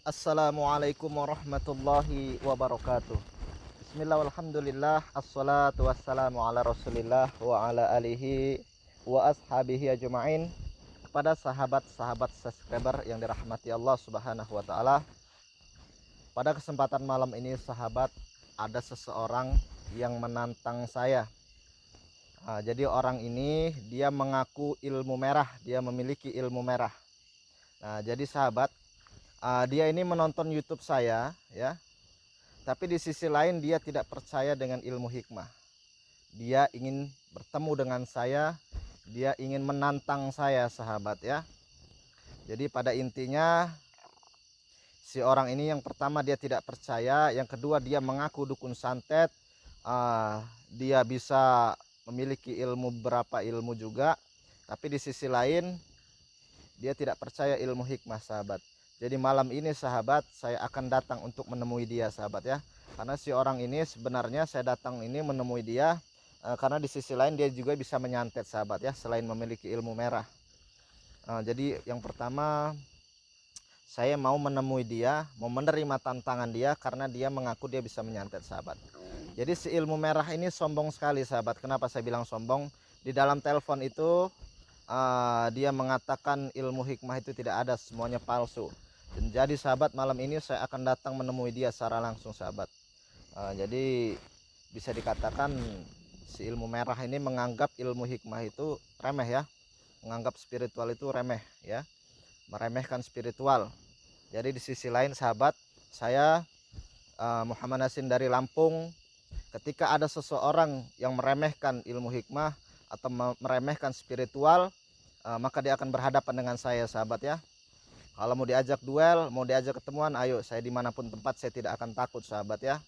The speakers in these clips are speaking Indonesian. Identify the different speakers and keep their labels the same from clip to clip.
Speaker 1: Assalamualaikum warahmatullahi wabarakatuh. Bismillah walhamdulillah. Assalatu wassalamu ala rasulillah wa ala alihi wa ashabihi ajma'in. Kepada sahabat-sahabat subscriber yang dirahmati Allah subhanahu wa ta'ala, pada kesempatan malam ini sahabat, ada seseorang yang menantang saya. Jadi orang ini dia mengaku ilmu merah, dia memiliki ilmu merah. Jadi sahabat, dia ini menonton YouTube saya ya, tapi di sisi lain dia tidak percaya dengan ilmu hikmah. Dia ingin bertemu dengan saya, dia ingin menantang saya sahabat ya. Jadi pada intinya si orang ini yang pertama dia tidak percaya, yang kedua dia mengaku dukun santet, dia bisa memiliki beberapa ilmu juga, tapi di sisi lain dia tidak percaya ilmu hikmah sahabat. Jadi malam ini sahabat, saya akan datang untuk menemui dia sahabat ya. Karena si orang ini sebenarnya saya datang ini menemui dia karena di sisi lain dia juga bisa menyantet sahabat ya, selain memiliki ilmu merah. Jadi yang pertama saya mau menemui dia, mau menerima tantangan dia karena dia mengaku dia bisa menyantet sahabat. Jadi si ilmu merah ini sombong sekali sahabat. Kenapa saya bilang sombong? Di dalam telepon itu dia mengatakan ilmu hikmah itu tidak ada, semuanya palsu. Dan jadi sahabat, malam ini saya akan datang menemui dia secara langsung sahabat. Jadi bisa dikatakan si ilmu merah ini menganggap ilmu hikmah itu remeh ya, menganggap spiritual itu remeh ya, meremehkan spiritual. Jadi di sisi lain sahabat, saya Muhammad Nasin dari Lampung, ketika ada seseorang yang meremehkan ilmu hikmah atau meremehkan spiritual, maka dia akan berhadapan dengan saya sahabat ya. Kalau mau diajak duel, mau diajak ketemuan, ayo, saya dimanapun tempat saya tidak akan takut sahabat ya.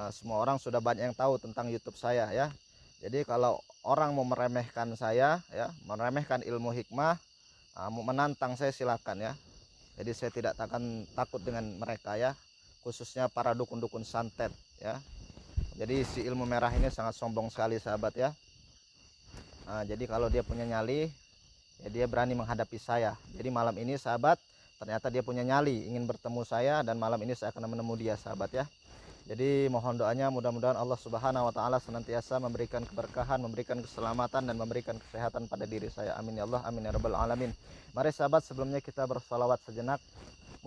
Speaker 1: Semua orang sudah banyak yang tahu tentang YouTube saya ya. Jadi kalau orang mau meremehkan saya ya, meremehkan ilmu hikmah, mau menantang saya silakan ya. Jadi saya tidak akan takut dengan mereka ya, khususnya para dukun-dukun santet ya. Jadi si ilmu merah ini sangat sombong sekali sahabat ya. Jadi kalau dia punya nyali ya, dia berani menghadapi saya. Jadi malam ini sahabat, ternyata dia punya nyali ingin bertemu saya, dan malam ini saya akan menemui dia sahabat ya. Jadi mohon doanya, mudah-mudahan Allah subhanahu wa ta'ala senantiasa memberikan keberkahan, memberikan keselamatan, dan memberikan kesehatan pada diri saya. Amin ya Allah, amin ya rabbal alamin. Mari sahabat, sebelumnya kita bersalawat sejenak.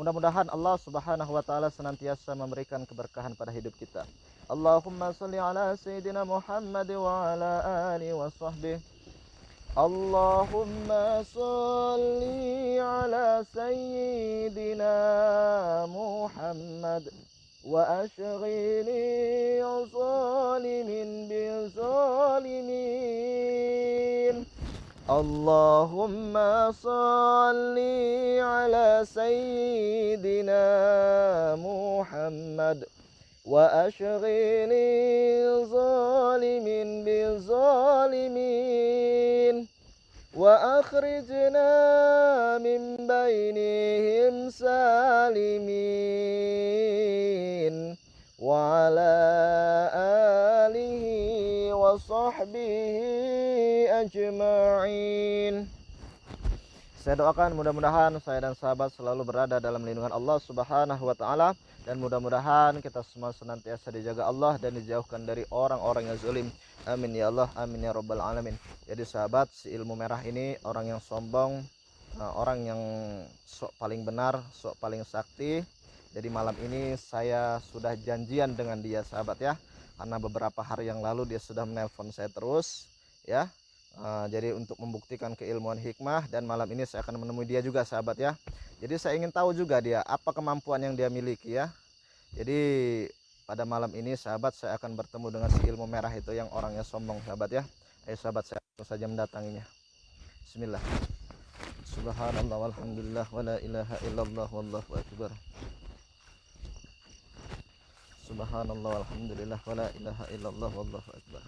Speaker 1: Mudah-mudahan Allah subhanahu wa ta'ala senantiasa memberikan keberkahan pada hidup kita. Allahumma salli ala sayyidina Muhammad wa ala alihi wa sahbihi. Allahumma salli ala sayyidina Muhammad wa ashghili zalimin bil zalimin. Allahumma salli ala sayyidina Muhammad wa ashghili zalimin bil zalimin wa akhrijna min bainihim salimin wa ala alihi wa sahbihi ajma'in. Saya doakan mudah-mudahan saya dan sahabat selalu berada dalam lindungan Allah subhanahu wa ta'ala, dan mudah-mudahan kita semua senantiasa dijaga Allah dan dijauhkan dari orang-orang yang zalim. Amin ya Allah, amin ya rabbal alamin. Jadi sahabat, si ilmu merah ini orang yang sombong, orang yang sok paling benar, sok paling sakti. Jadi malam ini saya sudah janjian dengan dia sahabat ya, karena beberapa hari yang lalu dia sudah menelpon saya terus ya. Jadi untuk membuktikan keilmuan hikmah, dan malam ini saya akan menemui dia juga sahabat ya. Jadi saya ingin tahu juga dia apa kemampuan yang dia miliki ya. Jadi pada malam ini sahabat, saya akan bertemu dengan si ilmu merah itu yang orangnya sombong sahabat ya. Ayo sahabat, saya langsung saja mendatanginya. Bismillah. Subhanallah walhamdulillah wala ilaha illallah wallahu akbar. Subhanallah walhamdulillah wala ilaha illallah wallahu akbar.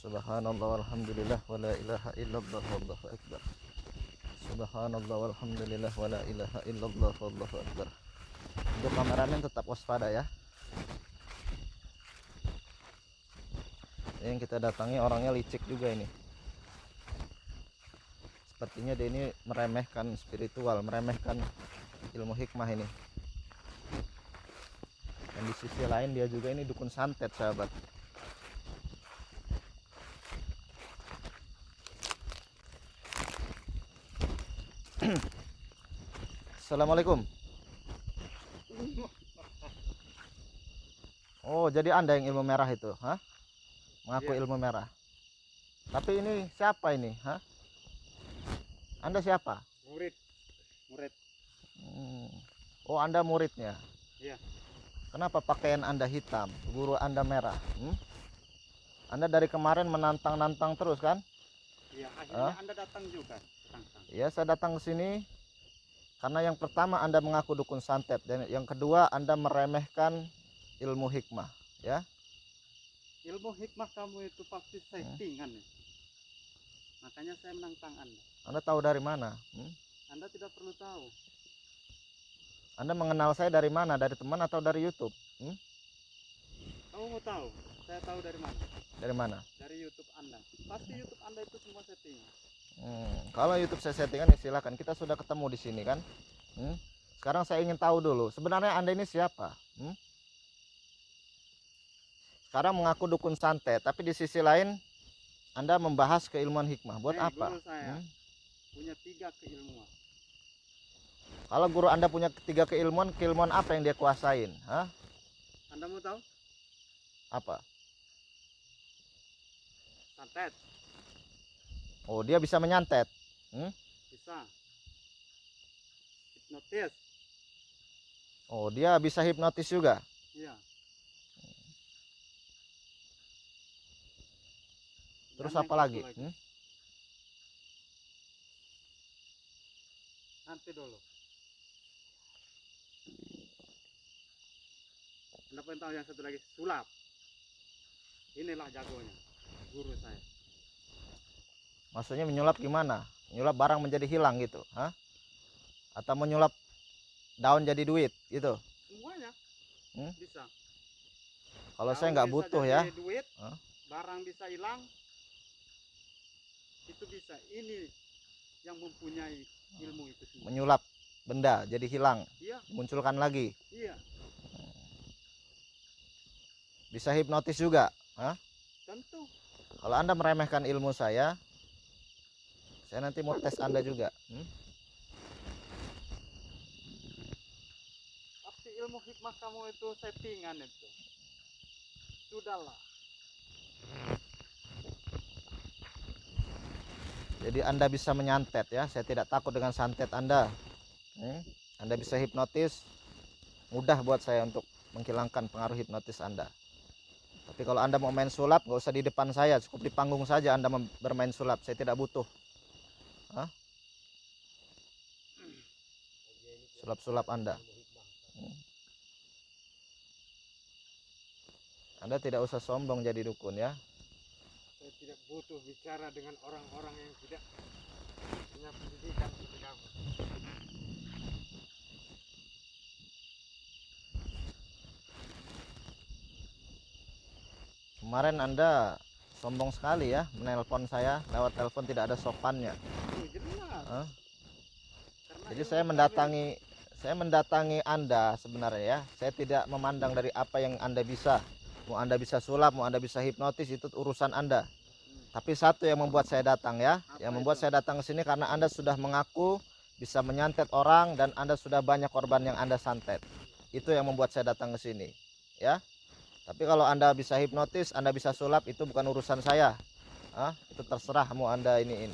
Speaker 1: Subhanallah walhamdulillah wala ilaha illallah wallahu akbar. Subhanallah walhamdulillah wala ilaha illallah wallahu akbar. Untuk kameramen tetap waspada ya. Yang kita datangi orangnya licik juga ini. Sepertinya dia ini meremehkan spiritual, meremehkan ilmu hikmah ini. Dan di sisi lain dia juga ini dukun santet, sahabat. Assalamualaikum. Oh, jadi Anda yang ilmu merah itu, hah? Mengaku ilmu merah. Tapi ini siapa ini, hah? Anda siapa?
Speaker 2: Murid.
Speaker 1: Oh, Anda muridnya.
Speaker 2: Iya.
Speaker 1: Kenapa pakaian Anda hitam, guru Anda merah? Anda dari kemarin menantang-nantang terus kan?
Speaker 2: Iya, akhirnya Anda datang juga.
Speaker 1: Ya, saya datang ke sini karena yang pertama Anda mengaku dukun santet, dan yang kedua Anda meremehkan ilmu hikmah, ya.
Speaker 2: Ilmu hikmah kamu itu pasti settingan. Makanya saya menantang Anda.
Speaker 1: Anda tahu dari mana?
Speaker 2: Anda tidak perlu tahu.
Speaker 1: Anda mengenal saya dari mana? Dari teman atau dari YouTube?
Speaker 2: Kamu mau tahu? Saya tahu dari mana?
Speaker 1: Dari mana?
Speaker 2: Dari YouTube Anda. Pasti YouTube Anda itu semua settingan.
Speaker 1: Kalau YouTube saya settingan, ya silakan. Kita sudah ketemu di sini kan. Sekarang saya ingin tahu dulu, sebenarnya Anda ini siapa? Sekarang mengaku dukun santet, tapi di sisi lain Anda membahas keilmuan hikmah. Buat apa?
Speaker 2: Guru saya punya 3 keilmuan.
Speaker 1: Kalau guru Anda punya 3 keilmuan, keilmuan apa yang dia kuasain? Hah?
Speaker 2: Anda mau tahu?
Speaker 1: Apa?
Speaker 2: Santet.
Speaker 1: Oh, dia bisa menyantet.
Speaker 2: Bisa. Hipnotis.
Speaker 1: Oh, dia bisa hipnotis juga.
Speaker 2: Iya.
Speaker 1: Terus apa lagi?
Speaker 2: Nanti dulu. Anda pengen tahu yang satu lagi? Sulap. Inilah jagonya, guru saya.
Speaker 1: Maksudnya menyulap gimana? Menyulap barang menjadi hilang gitu, hah? Atau menyulap daun jadi duit gitu?
Speaker 2: Semuanya bisa.
Speaker 1: Kalau saya nggak butuh ya.
Speaker 2: Duit, barang bisa hilang, itu bisa. Ini yang mempunyai ilmu itu semua.
Speaker 1: Menyulap benda jadi hilang,
Speaker 2: iya.
Speaker 1: Munculkan lagi.
Speaker 2: Iya.
Speaker 1: Bisa hipnotis juga, hah?
Speaker 2: Tentu.
Speaker 1: Kalau Anda meremehkan ilmu saya nanti mau tes Anda juga.
Speaker 2: Tapi ilmu hikmah kamu itu settingan itu. Sudahlah.
Speaker 1: Jadi Anda bisa menyantet ya. Saya tidak takut dengan santet Anda. Anda bisa hipnotis. Mudah buat saya untuk menghilangkan pengaruh hipnotis Anda. Tapi kalau Anda mau main sulap, nggak usah di depan saya, cukup di panggung saja Anda bermain sulap. Saya tidak butuh sulap-sulap Anda. Anda tidak usah sombong jadi dukun ya.
Speaker 2: Saya tidak butuh bicara dengan orang-orang yang tidak punya pendidikan seperti kamu.
Speaker 1: Kemarin Anda sombong sekali ya, menelpon saya lewat telepon, tidak ada sopannya. Jadi saya mendatangi Anda sebenarnya ya. Saya tidak memandang dari apa yang Anda bisa. Mau Anda bisa sulap, mau Anda bisa hipnotis, itu urusan Anda. Tapi satu yang membuat saya datang ya, yang membuat saya datang ke sini karena Anda sudah mengaku bisa menyantet orang dan Anda sudah banyak korban yang Anda santet. Itu yang membuat saya datang ke sini, ya. Tapi kalau Anda bisa hipnotis, Anda bisa sulap, itu bukan urusan saya. Itu terserah mau Anda iniin.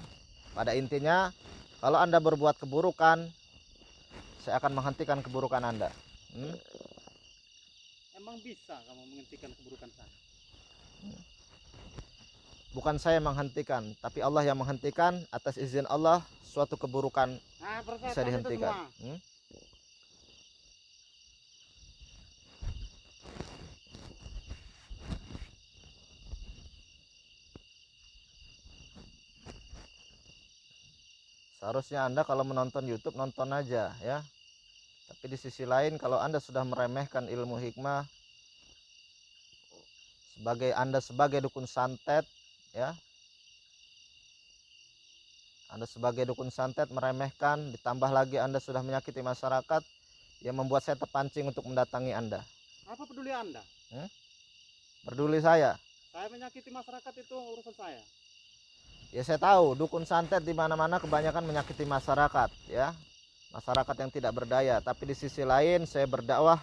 Speaker 1: Pada intinya, kalau Anda berbuat keburukan, saya akan menghentikan keburukan Anda.
Speaker 2: Emang bisa kamu menghentikan keburukan saya?
Speaker 1: Bukan saya menghentikan, tapi Allah yang menghentikan. Atas izin Allah, suatu keburukan bisa dihentikan. Seharusnya Anda kalau menonton YouTube, nonton aja ya. Tapi di sisi lain, kalau Anda sudah meremehkan ilmu hikmah, Anda sebagai dukun santet ya, Anda sebagai dukun santet meremehkan, ditambah lagi Anda sudah menyakiti masyarakat, yang membuat saya terpancing untuk mendatangi Anda.
Speaker 2: Apa peduli Anda?
Speaker 1: Peduli saya.
Speaker 2: Saya menyakiti masyarakat itu urusan saya.
Speaker 1: Ya saya tahu dukun santet di mana-mana kebanyakan menyakiti masyarakat, ya. Masyarakat yang tidak berdaya. Tapi di sisi lain saya berdakwah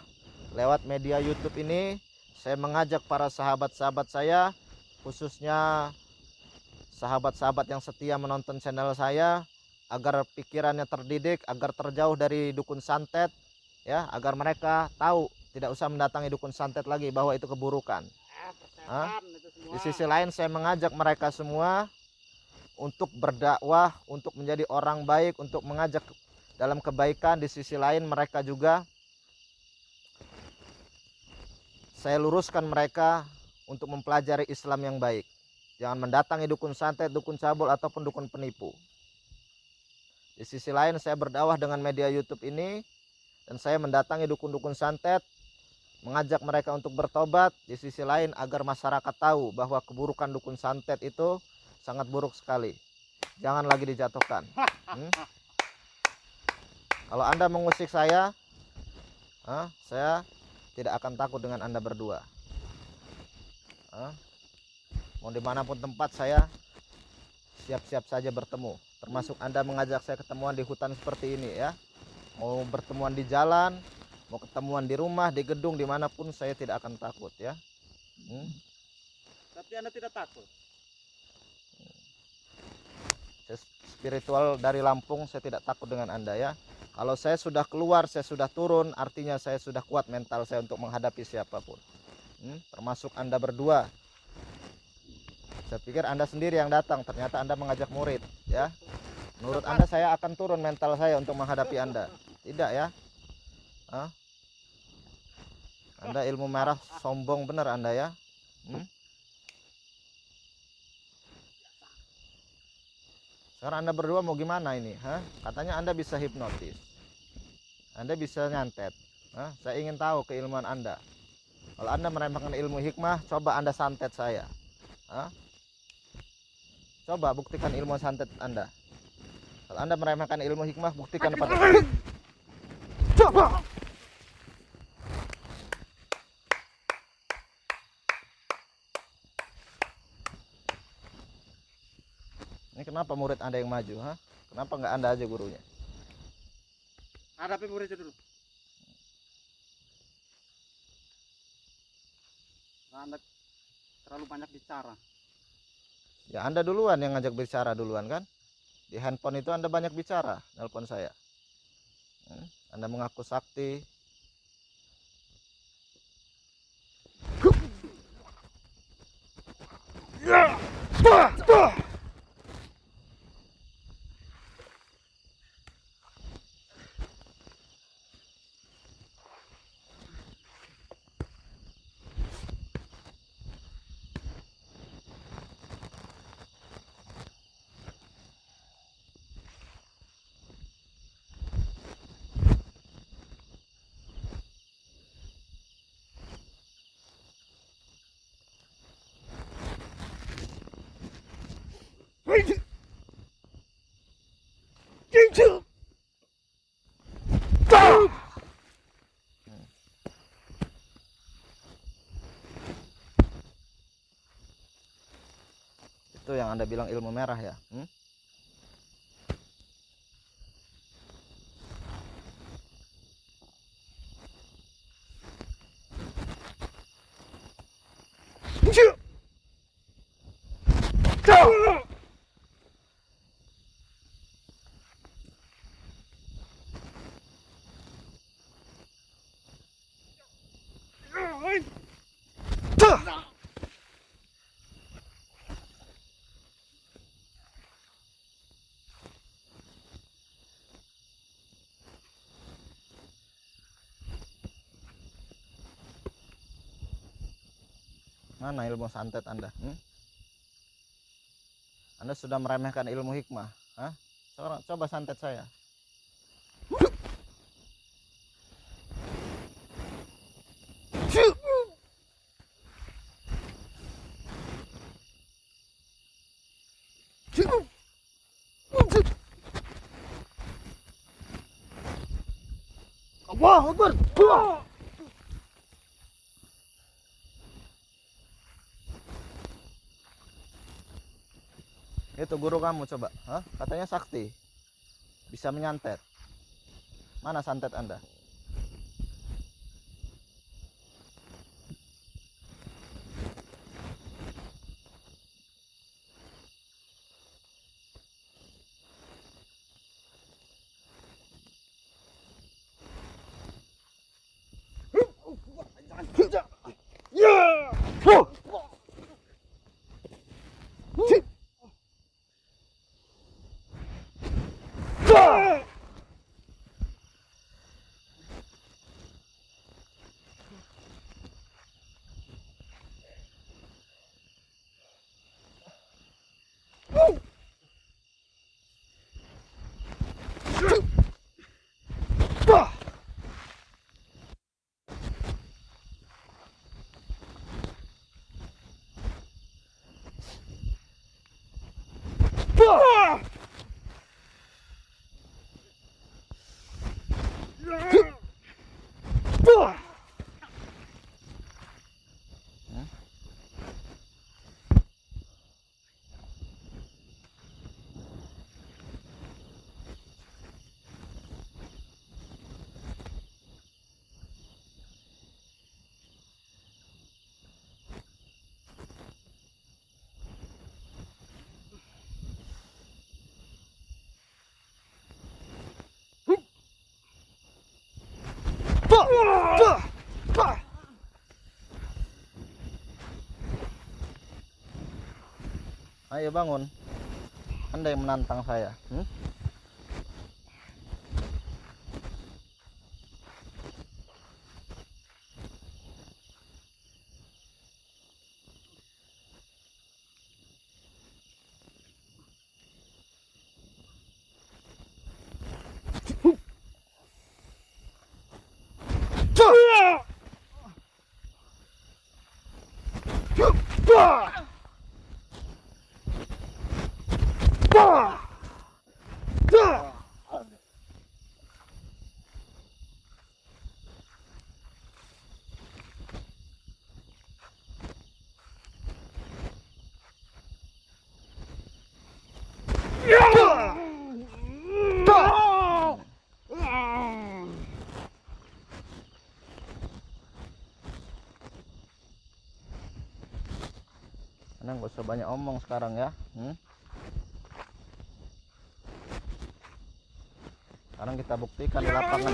Speaker 1: lewat media YouTube ini. Saya mengajak para sahabat-sahabat saya, khususnya sahabat-sahabat yang setia menonton channel saya, agar pikirannya terdidik, agar terjauh dari dukun santet, ya, agar mereka tahu tidak usah mendatangi dukun santet lagi, bahwa itu keburukan.
Speaker 2: Itu semua.
Speaker 1: Di sisi lain saya mengajak mereka semua untuk berdakwah, untuk menjadi orang baik, untuk mengajak dalam kebaikan. Di sisi lain mereka juga saya luruskan mereka untuk mempelajari Islam yang baik. Jangan mendatangi dukun santet, dukun cabul, ataupun dukun penipu. Di sisi lain saya berdakwah dengan media YouTube ini, dan saya mendatangi dukun-dukun santet, mengajak mereka untuk bertobat. Di sisi lain agar masyarakat tahu bahwa keburukan dukun santet itu sangat buruk sekali. Jangan lagi dijatuhkan. Kalau Anda mengusik saya tidak akan takut dengan Anda berdua. Mau dimanapun tempat saya siap-siap saja bertemu. Termasuk Anda mengajak saya ketemuan di hutan seperti ini, ya. Mau bertemuan di jalan, mau ketemuan di rumah, di gedung, dimanapun saya tidak akan takut, ya.
Speaker 2: Tapi Anda tidak takut?
Speaker 1: Spiritual dari Lampung, saya tidak takut dengan Anda, ya. Kalau saya sudah keluar, saya sudah turun, artinya saya sudah kuat mental saya untuk menghadapi siapapun, termasuk Anda berdua. Saya pikir Anda sendiri yang datang, ternyata Anda mengajak murid, ya. Menurut Anda saya akan turun mental saya untuk menghadapi Anda? Tidak, ya. Anda ilmu merah, sombong benar Anda, ya. Sekarang Anda berdua mau gimana ini? Katanya Anda bisa hipnotis, Anda bisa nyantet. Saya ingin tahu keilmuan Anda. Kalau Anda meremehkan ilmu hikmah, coba Anda santet saya. Coba buktikan ilmu santet Anda. Kalau Anda meremehkan ilmu hikmah, buktikan pada saya. Coba. Ini kenapa murid Anda yang maju? Kenapa nggak Anda aja gurunya?
Speaker 2: Hadapi muridnya dulu. Anda terlalu banyak bicara.
Speaker 1: Ya Anda duluan yang ngajak bicara duluan kan? Di handphone itu Anda banyak bicara, nelpon saya. Anda mengaku sakti. Itu yang Anda bilang ilmu merah, ya. Mana ilmu santet Anda? Anda sudah meremehkan ilmu hikmah. Coba santet saya. Allahu Akbar. itu guru kamu coba? Hah? Katanya sakti. Bisa menyantet. Mana santet Anda? Ayo bangun. Anda yang menantang saya. Anda nggak usah banyak omong sekarang ya. Sekarang kita buktikan di lapangan.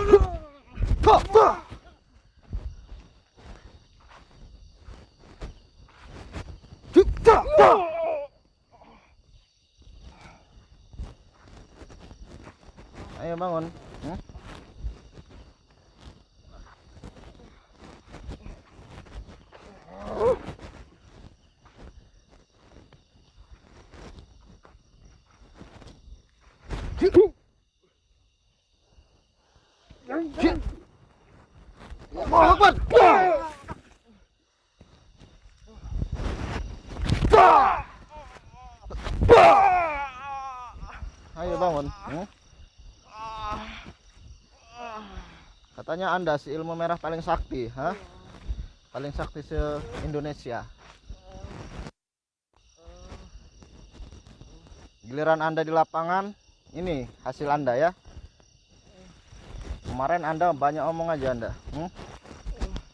Speaker 1: Ayo bangun. Ayo bangun. Katanya Anda si ilmu merah paling sakti, hah? Paling sakti se-Indonesia. Giliran Anda di lapangan, ini hasil Anda ya. Kemarin Anda banyak omong aja Anda.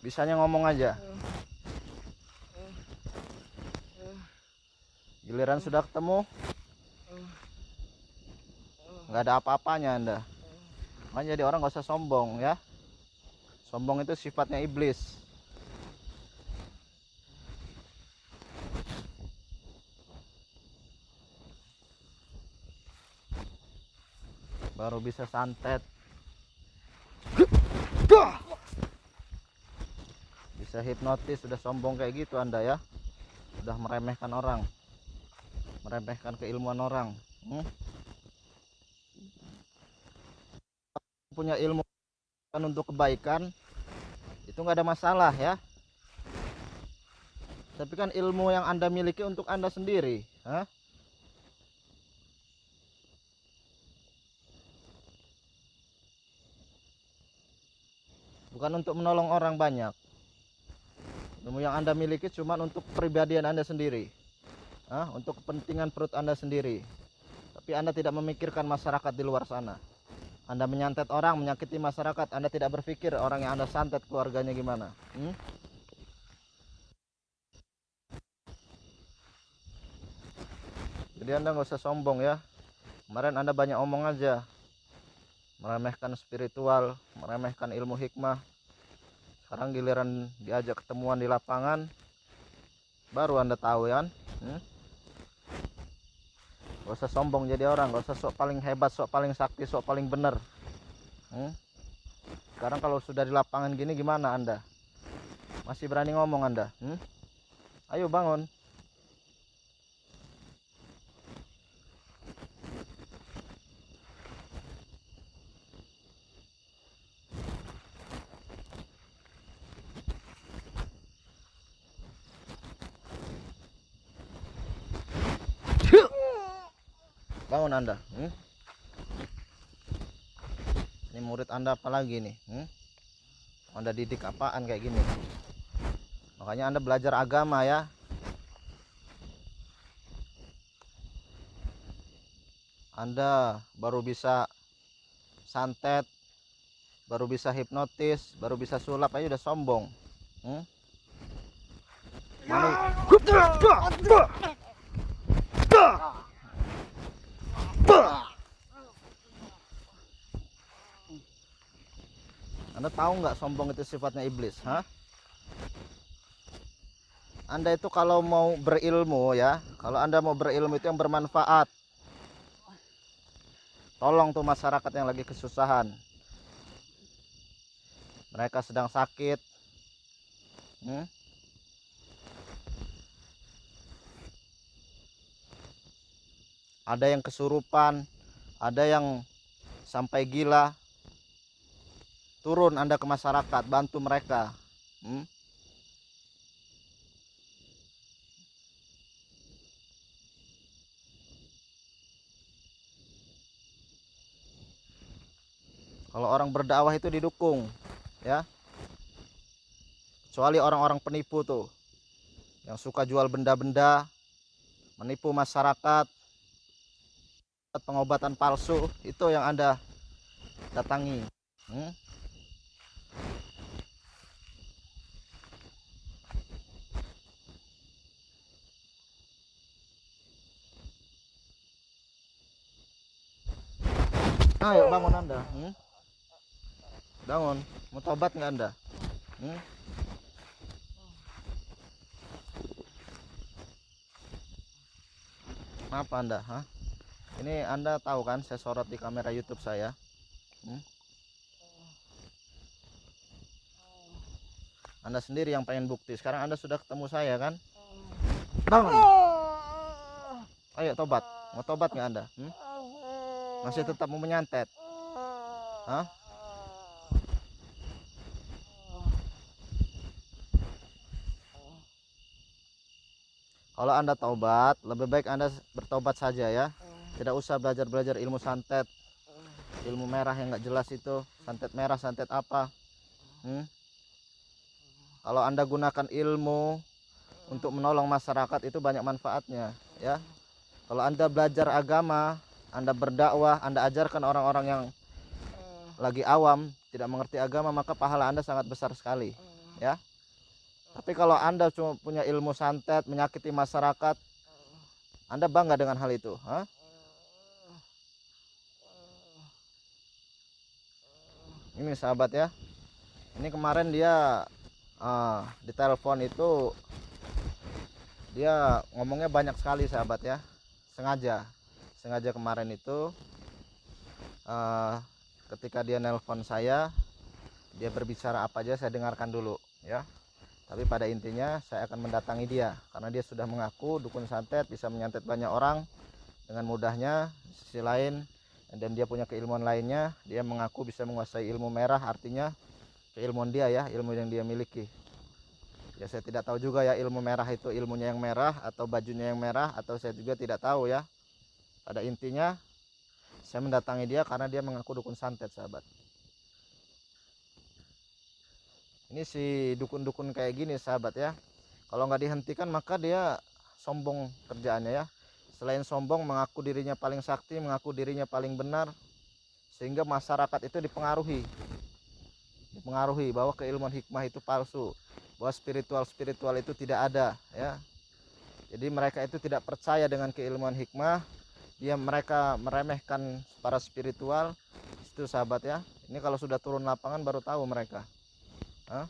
Speaker 1: Bisanya ngomong aja. Giliran sudah ketemu, nggak ada apa-apanya Anda. Makanya jadi orang nggak usah sombong ya. Sombong itu sifatnya iblis. Baru bisa santet. Bisa hipnotis, sudah sombong kayak gitu Anda ya. Sudah meremehkan orang. Meremehkan keilmuan orang. Punya ilmu untuk kebaikan itu nggak ada masalah ya. Tapi kan ilmu yang Anda miliki untuk Anda sendiri, bukan untuk menolong orang banyak. Ilmu yang Anda miliki cuma untuk kepribadian Anda sendiri. untuk kepentingan perut Anda sendiri. Tapi Anda tidak memikirkan masyarakat di luar sana. Anda menyantet orang, menyakiti masyarakat. Anda tidak berpikir orang yang Anda santet keluarganya gimana. Jadi Anda nggak usah sombong ya. Kemarin Anda banyak omong aja, meremehkan spiritual, meremehkan ilmu hikmah. Sekarang giliran diajak ketemuan di lapangan, baru Anda tahu ya kan. Gak usah sombong jadi orang, gak usah sok paling hebat, sok paling sakti, sok paling bener. Sekarang kalau sudah di lapangan gini gimana Anda? Masih berani ngomong Anda? Ayo bangun. Bangun Anda. Ini murid Anda apa lagi nih? Anda didik apaan kayak gini? Makanya Anda belajar agama ya. Anda baru bisa santet, baru bisa hipnotis, baru bisa sulap aja udah sombong. Anda tahu nggak sombong itu sifatnya iblis? Anda itu kalau mau berilmu ya, kalau Anda mau berilmu itu yang bermanfaat. Tolong tuh masyarakat yang lagi kesusahan. Mereka sedang sakit. Ada yang kesurupan, ada yang sampai gila. Turun Anda ke masyarakat, bantu mereka. Kalau orang berdakwah itu didukung ya. Kecuali orang-orang penipu tuh, yang suka jual benda-benda, menipu masyarakat, pengobatan palsu, itu yang Anda datangi. Ayo bangun Anda. Bangun. Mau tobat nggak Anda? Apa Anda? Ini Anda tahu kan saya sorot di kamera YouTube saya. Anda sendiri yang pengen bukti. Sekarang Anda sudah ketemu saya kan? Bangun. Ayo tobat. Mau tobat nggak Anda? Masih tetap mau menyantet? Kalau Anda taubat, lebih baik Anda bertobat saja ya. Tidak usah belajar ilmu santet, ilmu merah yang nggak jelas itu. Santet merah, santet apa? Kalau Anda gunakan ilmu untuk menolong masyarakat itu banyak manfaatnya ya. Kalau Anda belajar agama, Anda berdakwah, Anda ajarkan orang-orang yang lagi awam, tidak mengerti agama, maka pahala Anda sangat besar sekali ya. Tapi kalau Anda cuma punya ilmu santet, menyakiti masyarakat, Anda bangga dengan hal itu? Ini sahabat ya. Ini kemarin dia di telepon itu dia ngomongnya banyak sekali sahabat ya. Sengaja kemarin itu ketika dia nelpon saya, dia berbicara apa aja saya dengarkan dulu ya. Tapi pada intinya saya akan mendatangi dia karena dia sudah mengaku dukun santet, bisa menyantet banyak orang dengan mudahnya. Sisi lain, dan dia punya keilmuan lainnya, dia mengaku bisa menguasai ilmu merah, artinya keilmuan dia ya, ilmu yang dia miliki. Ya saya tidak tahu juga ya ilmu merah itu ilmunya yang merah atau bajunya yang merah, atau saya juga tidak tahu ya. Pada intinya saya mendatangi dia karena dia mengaku dukun santet sahabat. Ini si dukun-dukun kayak gini sahabat ya, kalau nggak dihentikan maka dia sombong kerjaannya ya. Selain sombong, mengaku dirinya paling sakti, mengaku dirinya paling benar, sehingga masyarakat itu dipengaruhi bahwa keilmuan hikmah itu palsu, bahwa spiritual itu tidak ada ya. Jadi mereka itu tidak percaya dengan keilmuan hikmah, mereka meremehkan para spiritual. Itu sahabat ya, ini kalau sudah turun lapangan baru tahu mereka. Hah?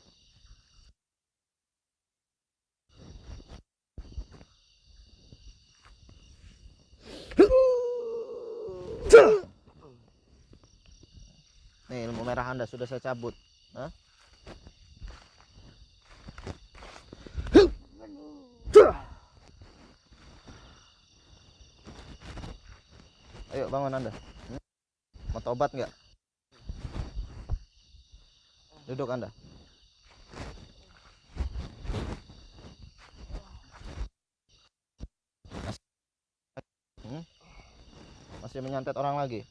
Speaker 1: Nih ilmu merah Anda sudah saya cabut. Hah? Ayo bangun Anda. Mau tobat nggak? Duduk Anda. Masih menyantet orang lagi?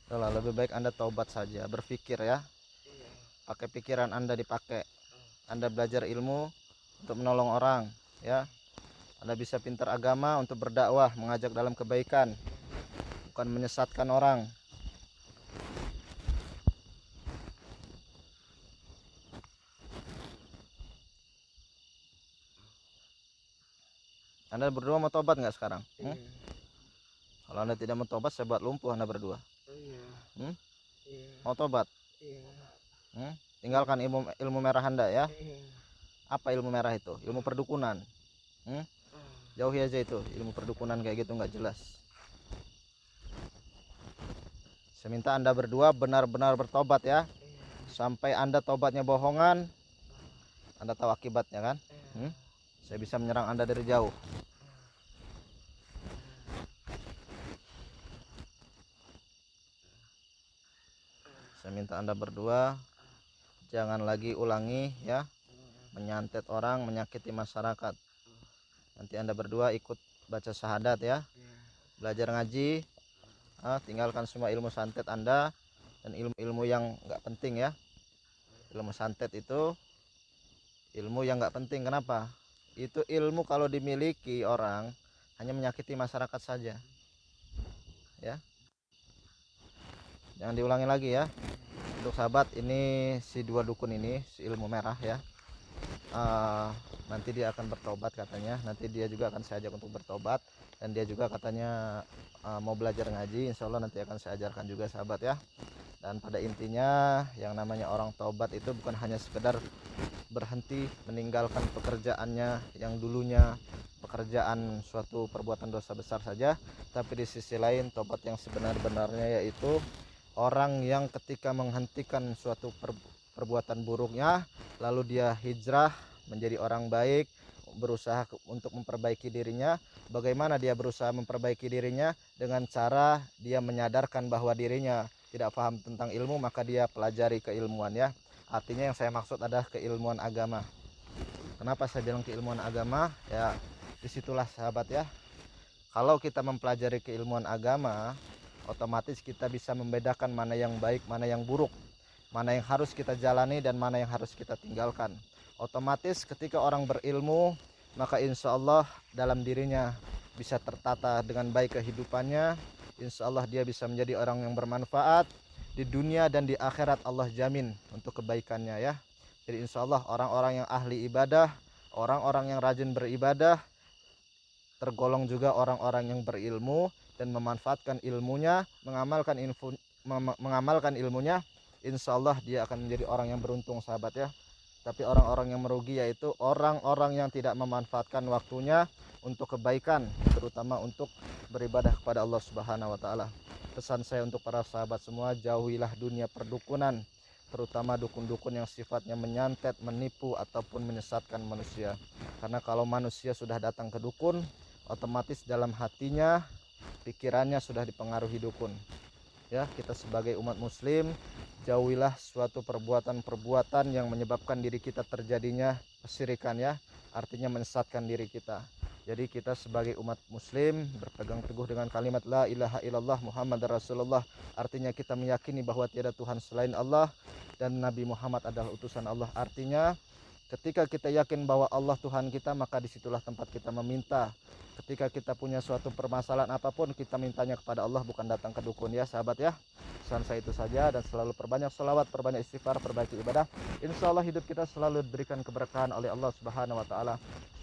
Speaker 1: Udah, lebih baik Anda taubat saja, berpikir ya. Pakai pikiran Anda dipakai. Anda belajar ilmu untuk menolong orang ya. Anda bisa pintar agama untuk berdakwah, mengajak dalam kebaikan, bukan menyesatkan orang. Anda berdua mau tobat nggak sekarang? Kalau Anda tidak mau tobat, saya buat lumpuh Anda berdua. Mau tobat? Tinggalkan ilmu merah Anda ya. Apa ilmu merah itu? Ilmu perdukunan. Jauhi aja itu ilmu perdukunan kayak gitu, nggak jelas. Saya minta Anda berdua benar-benar bertobat ya. Sampai Anda tobatnya bohongan, Anda tahu akibatnya kan? Saya bisa menyerang Anda dari jauh. Saya minta Anda berdua jangan lagi ulangi ya, menyantet orang, menyakiti masyarakat. Nanti Anda berdua ikut baca syahadat ya, belajar ngaji, tinggalkan semua ilmu santet Anda dan ilmu-ilmu yang nggak penting ya. Ilmu santet itu ilmu yang nggak penting. Kenapa? Itu ilmu kalau dimiliki orang hanya menyakiti masyarakat saja ya. Jangan diulangi lagi ya. Untuk sahabat, ini si dua dukun ini, si ilmu merah ya, nanti dia akan bertobat katanya. Nanti dia juga akan saya ajak untuk bertobat, dan dia juga katanya mau belajar ngaji. Insya Allah nanti akan saya ajarkan juga sahabat ya. Dan pada intinya yang namanya orang taubat itu bukan hanya sekedar berhenti meninggalkan pekerjaannya yang dulunya pekerjaan suatu perbuatan dosa besar saja, tapi di sisi lain tobat yang sebenar-benarnya yaitu orang yang ketika menghentikan suatu perbuatan buruknya, lalu dia hijrah menjadi orang baik, berusaha untuk memperbaiki dirinya. Bagaimana dia berusaha memperbaiki dirinya? Dengan cara dia menyadarkan bahwa dirinya tidak paham tentang ilmu, maka dia pelajari keilmuan ya. Artinya yang saya maksud adalah keilmuan agama. Kenapa saya bilang keilmuan agama? Ya disitulah sahabat ya, kalau kita mempelajari keilmuan agama, otomatis kita bisa membedakan mana yang baik, mana yang buruk, mana yang harus kita jalani dan mana yang harus kita tinggalkan. Otomatis ketika orang berilmu, maka insya Allah dalam dirinya bisa tertata dengan baik kehidupannya. Insya Allah dia bisa menjadi orang yang bermanfaat di dunia dan di akhirat. Allah jamin untuk kebaikannya ya. Jadi insya Allah orang-orang yang ahli ibadah, orang-orang yang rajin beribadah, tergolong juga orang-orang yang berilmu dan memanfaatkan ilmunya, mengamalkan ilmunya. Insya Allah dia akan menjadi orang yang beruntung sahabat ya. Tapi orang-orang yang merugi yaitu orang-orang yang tidak memanfaatkan waktunya untuk kebaikan, terutama untuk beribadah kepada Allah Subhanahu wa taala. Pesan saya untuk para sahabat semua, jauhilah dunia perdukunan, terutama dukun-dukun yang sifatnya menyantet, menipu ataupun menyesatkan manusia. Karena kalau manusia sudah datang ke dukun, otomatis dalam hatinya, pikirannya sudah dipengaruhi dukun ya. Kita sebagai umat muslim, jauhilah suatu perbuatan-perbuatan yang menyebabkan diri kita terjadinya kesyirikan ya, artinya menyesatkan diri kita. Jadi kita sebagai umat muslim berpegang teguh dengan kalimat la ilaha illallah Muhammad Rasulullah. Artinya kita meyakini bahwa tiada Tuhan selain Allah dan Nabi Muhammad adalah utusan Allah. Artinya ketika kita yakin bahwa Allah Tuhan kita, maka disitulah tempat kita meminta. Ketika kita punya suatu permasalahan apapun, kita mintanya kepada Allah, bukan datang ke dukun, ya sahabat ya. Pesan saya itu saja, dan selalu perbanyak selawat, perbanyak istighfar, perbaiki ibadah. Insya Allah hidup kita selalu diberikan keberkahan oleh Allah Subhanahu wa Ta'ala.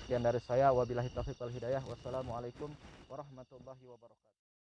Speaker 1: Sekian dari saya, wabillahi taufiq wal hidayah. Wassalamualaikum warahmatullahi wabarakatuh.